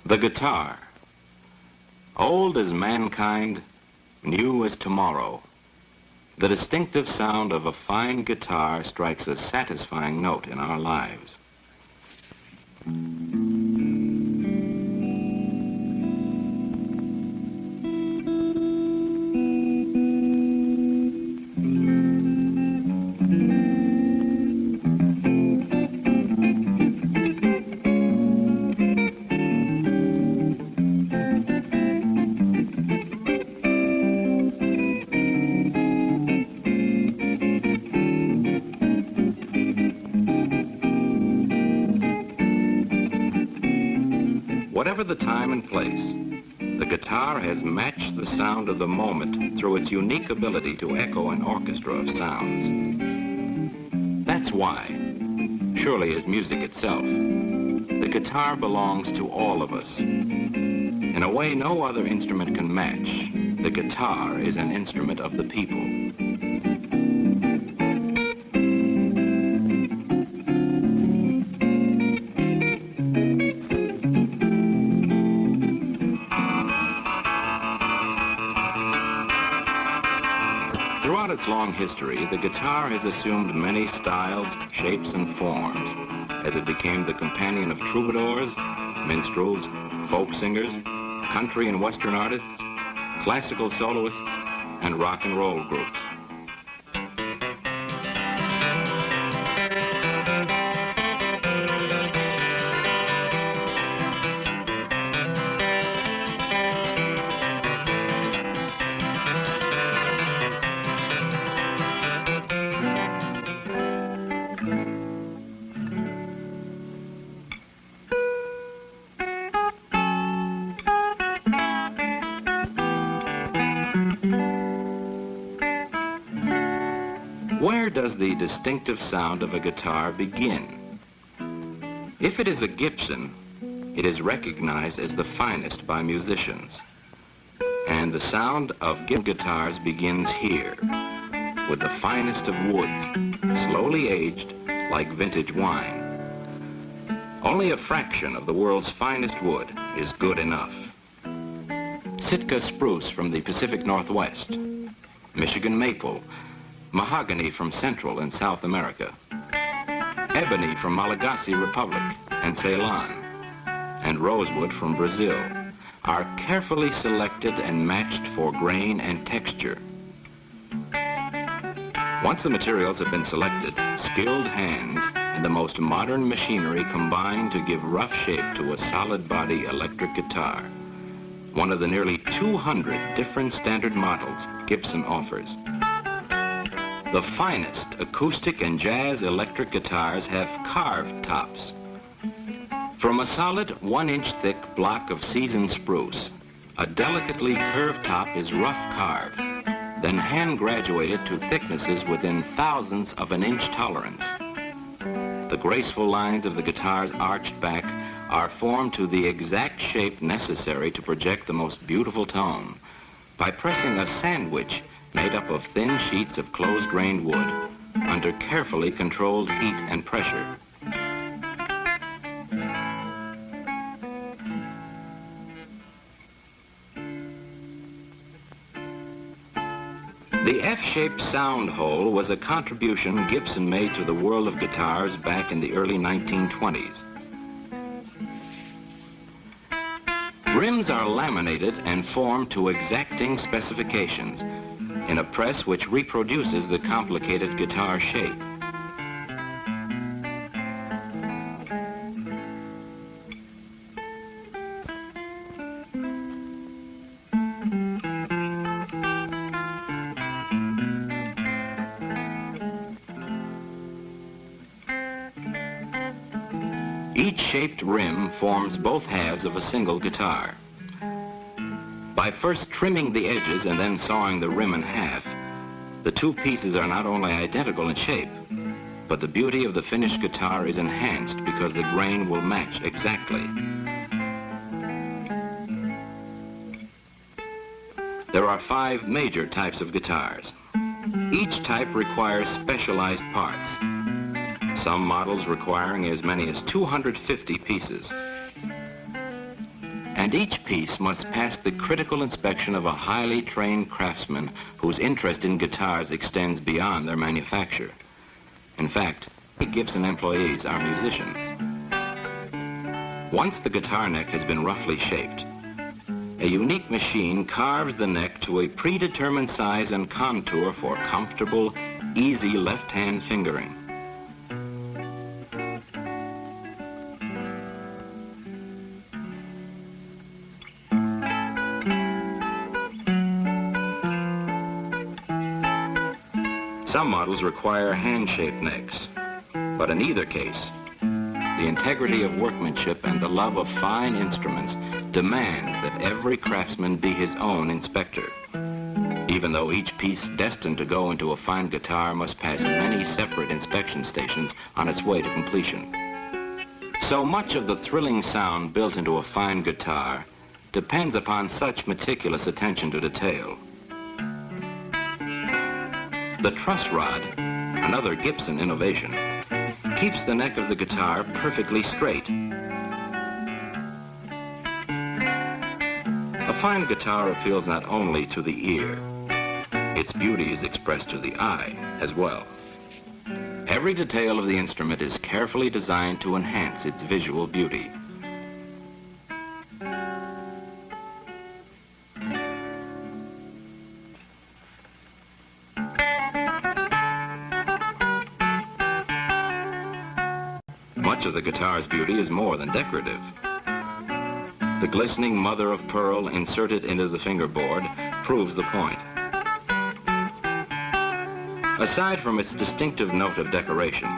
The guitar. Old as mankind, new as tomorrow. The distinctive sound of a fine guitar strikes a satisfying note in our lives. Whatever the time and place, the guitar has matched the sound of the moment through its unique ability to echo an orchestra of sounds. That's why, surely as music itself, the guitar belongs to all of us. In a way no other instrument can match, the guitar is an instrument of the people. Throughout its long history, the guitar has assumed many styles, shapes, and forms as it became the companion of troubadours, minstrels, folk singers, country and western artists, classical soloists, and rock and roll groups. Where does the distinctive sound of a guitar begin? If it is a Gibson, it is recognized as the finest by musicians. And the sound of guitars begins here, with the finest of woods, slowly aged like vintage wine. Only a fraction of the world's finest wood is good enough. Sitka spruce from the Pacific Northwest, Michigan maple, mahogany from Central and South America, ebony from Malagasy Republic and Ceylon, and rosewood from Brazil are carefully selected and matched for grain and texture. Once the materials have been selected, skilled hands and the most modern machinery combine to give rough shape to a solid body electric guitar, one of the nearly 200 different standard models Gibson offers. The finest acoustic and jazz electric guitars have carved tops. From a solid 1-inch thick block of seasoned spruce, a delicately curved top is rough carved, then hand graduated to thicknesses within thousandths of an inch tolerance. The graceful lines of the guitar's arched back are formed to the exact shape necessary to project the most beautiful tone by pressing a sandwich made up of thin sheets of close-grained wood under carefully controlled heat and pressure. The F-shaped sound hole was a contribution Gibson made to the world of guitars back in the early 1920s. Rims are laminated and formed to exacting specifications in a press which reproduces the complicated guitar shape. Each shaped rim forms both halves of a single guitar. By first trimming the edges and then sawing the rim in half, the two pieces are not only identical in shape, but the beauty of the finished guitar is enhanced because the grain will match exactly. There are 5 major types of guitars. Each type requires specialized parts, some models requiring as many as 250 pieces. and each piece must pass the critical inspection of a highly trained craftsman whose interest in guitars extends beyond their manufacture. In fact, Gibson employees are musicians. Once the guitar neck has been roughly shaped, a unique machine carves the neck to a predetermined size and contour for comfortable, easy left-hand fingering. Some models require hand-shaped necks, but in either case, the integrity of workmanship and the love of fine instruments demands that every craftsman be his own inspector, even though each piece destined to go into a fine guitar must pass many separate inspection stations on its way to completion. So much of the thrilling sound built into a fine guitar depends upon such meticulous attention to detail. The truss rod, another Gibson innovation, keeps the neck of the guitar perfectly straight. A fine guitar appeals not only to the ear, its beauty is expressed to the eye as well. Every detail of the instrument is carefully designed to enhance its visual beauty. Much of the guitar's beauty is more than decorative. The glistening mother of pearl inserted into the fingerboard proves the point. Aside from its distinctive note of decoration,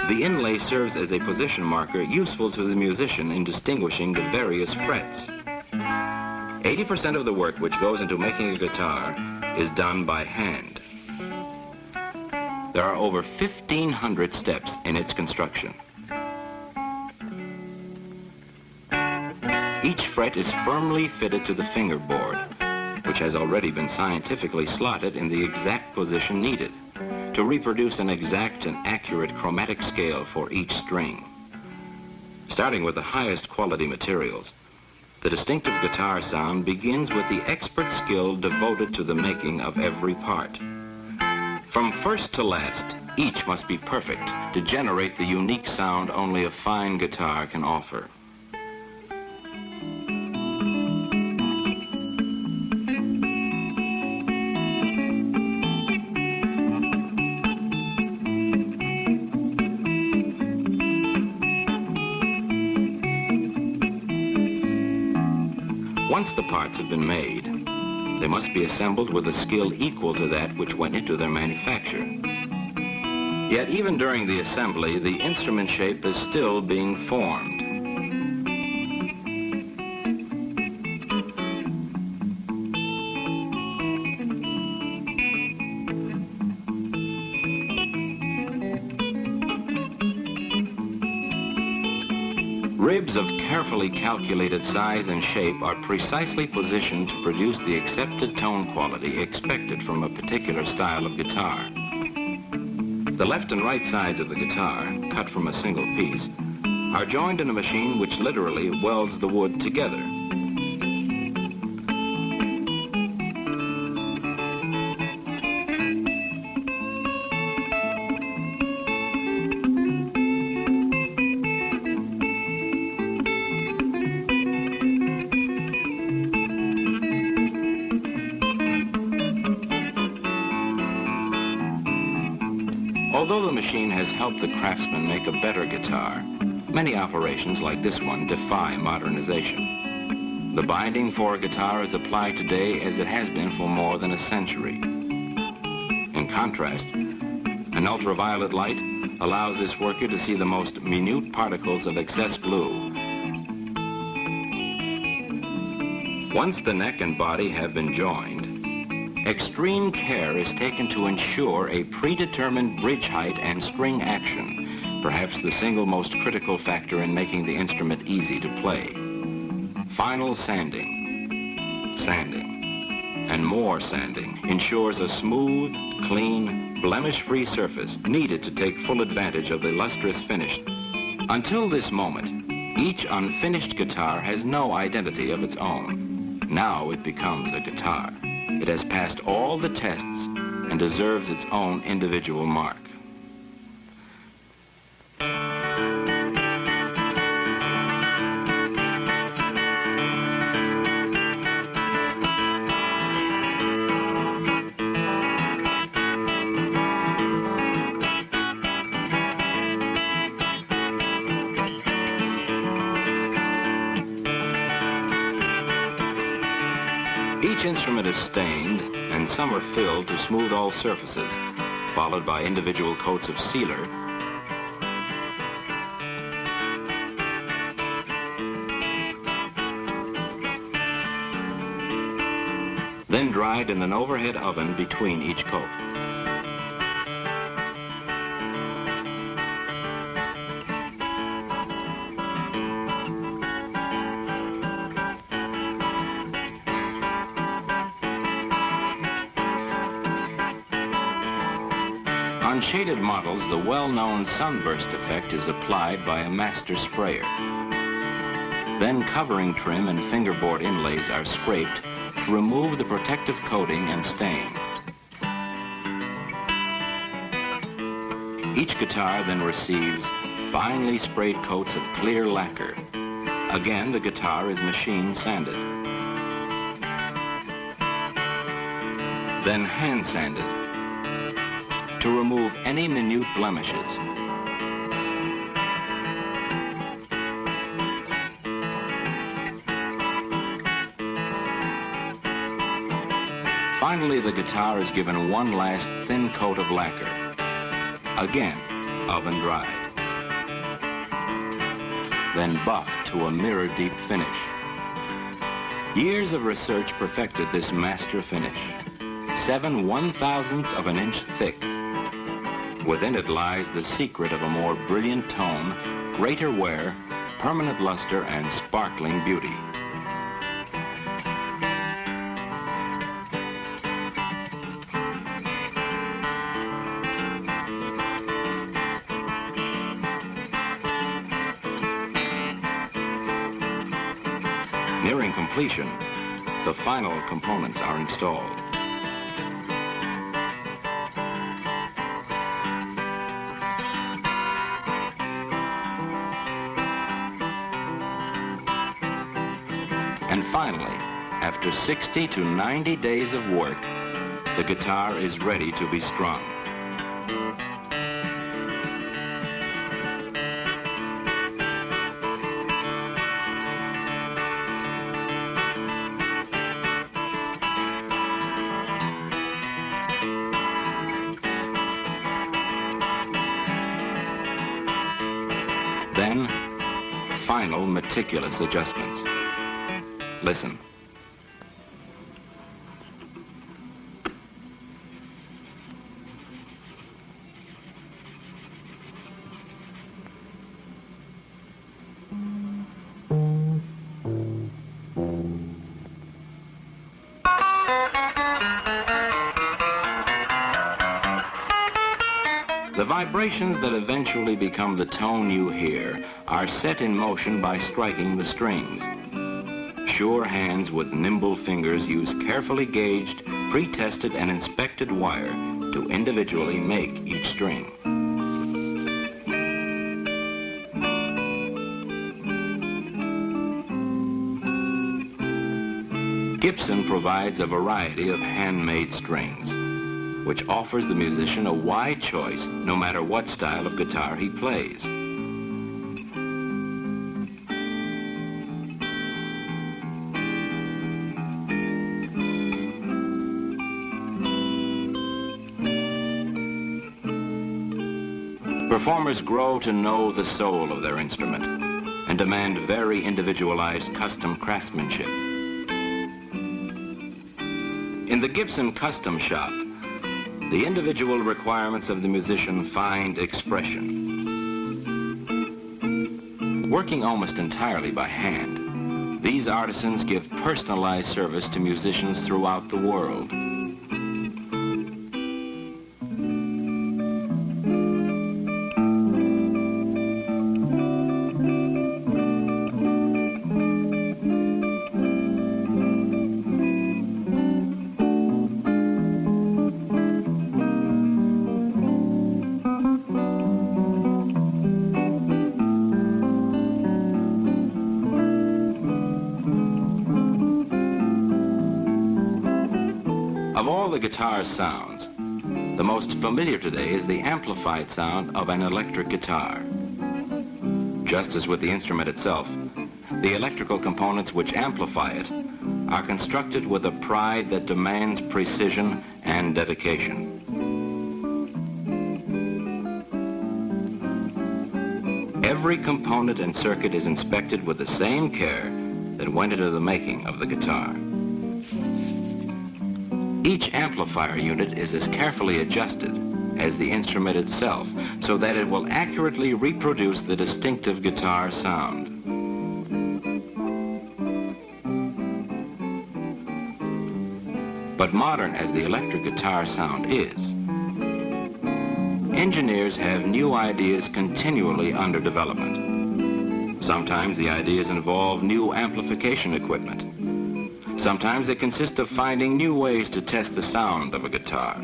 the inlay serves as a position marker useful to the musician in distinguishing the various frets. 80% of the work which goes into making a guitar is done by hand. There are over 1,500 steps in its construction. Each fret is firmly fitted to the fingerboard, which has already been scientifically slotted in the exact position needed to reproduce an exact and accurate chromatic scale for each string. Starting with the highest quality materials, the distinctive guitar sound begins with the expert skill devoted to the making of every part. From first to last, each must be perfect to generate the unique sound only a fine guitar can offer. Once the parts have been made, they must be assembled with a skill equal to that which went into their manufacture. Yet even during the assembly, the instrument shape is still being formed. Ribs of carefully calculated size and shape are precisely positioned to produce the accepted tone quality expected from a particular style of guitar. The left and right sides of the guitar, cut from a single piece, are joined in a machine which literally welds the wood together. Although the machine has helped the craftsman make a better guitar, many operations like this one defy modernization. The binding for a guitar is applied today as it has been for more than a century. In contrast, an ultraviolet light allows this worker to see the most minute particles of excess glue. Once the neck and body have been joined, extreme care is taken to ensure a predetermined bridge height and string action, perhaps the single most critical factor in making the instrument easy to play. Final sanding, and more sanding ensures a smooth, clean, blemish-free surface needed to take full advantage of the lustrous finish. Until this moment, Each unfinished guitar has no identity of its own. Now it becomes a guitar. It has passed all the tests and deserves its own individual mark. Each instrument is stained, and some are filled to smooth all surfaces, followed by individual coats of sealer, then dried in an overhead oven between each coat. On shaded models, the well-known sunburst effect is applied by a master sprayer. Then covering trim and fingerboard inlays are scraped to remove the protective coating and stain. Each guitar then receives finely sprayed coats of clear lacquer. Again, the guitar is machine sanded. Then hand sanded to remove any minute blemishes. Finally, the guitar is given one last thin coat of lacquer. Again, oven dried. Then buffed to a mirror-deep finish. Years of research perfected this master finish. 7 1/1000ths of an inch thick. Within it lies the secret of a more brilliant tone, greater wear, permanent luster, and sparkling beauty. Nearing completion, the final components are installed. And finally, after 60 to 90 days of work, the guitar is ready to be strung. Then, final meticulous adjustments. Listen. The vibrations that eventually become the tone you hear are set in motion by striking the strings. Sure hands with nimble fingers use carefully gauged, pre-tested, and inspected wire to individually make each string. Gibson provides a variety of handmade strings, which offers the musician a wide choice no matter what style of guitar he plays. Performers grow to know the soul of their instrument and demand very individualized custom craftsmanship. In the Gibson Custom Shop, the individual requirements of the musician find expression. Working almost entirely by hand, these artisans give personalized service to musicians throughout the world. the guitar's sounds, the most familiar today is the amplified sound of an electric guitar. Just as with the instrument itself, the electrical components which amplify it are constructed with a pride that demands precision and dedication. Every component and circuit is inspected with the same care that went into the making of the guitar. Each amplifier unit is as carefully adjusted as the instrument itself, so that it will accurately reproduce the distinctive guitar sound. But modern as the electric guitar sound is, engineers have new ideas continually under development. Sometimes the ideas involve new amplification equipment. Sometimes they consist of finding new ways to test the sound of a guitar.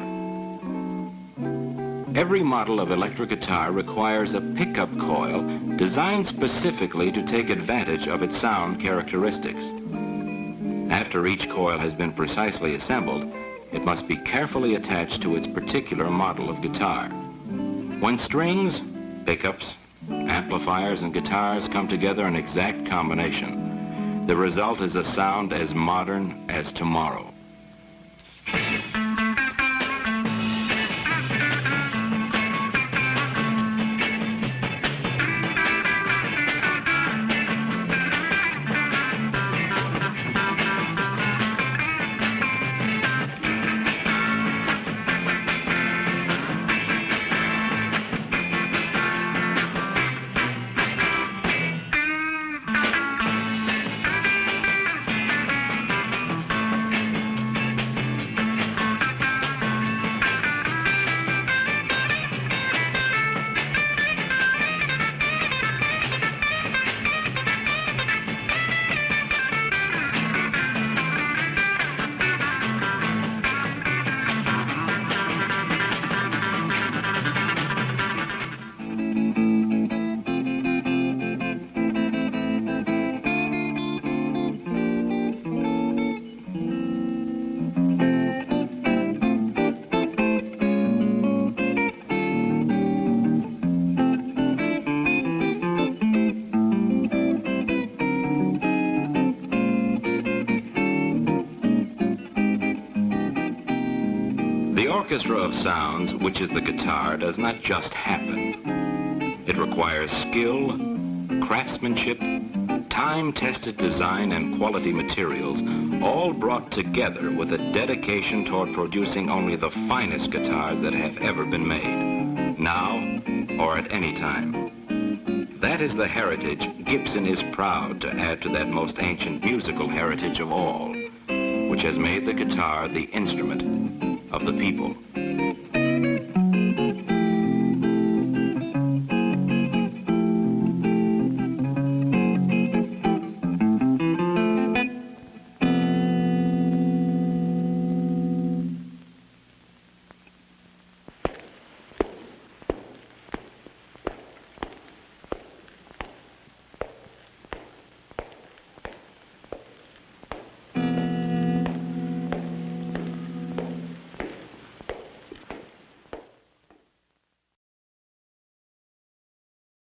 Every model of electric guitar requires a pickup coil designed specifically to take advantage of its sound characteristics. After each coil has been precisely assembled, it must be carefully attached to its particular model of guitar. When strings, pickups, amplifiers, and guitars come together in exact combination, the result is a sound as modern as tomorrow. The orchestra of sounds, which is the guitar, does not just happen. It requires skill, craftsmanship, time-tested design, and quality materials, all brought together with a dedication toward producing only the finest guitars that have ever been made, now or at any time. That is the heritage Gibson is proud to add to that most ancient musical heritage of all, which has made the guitar the instrument of the people.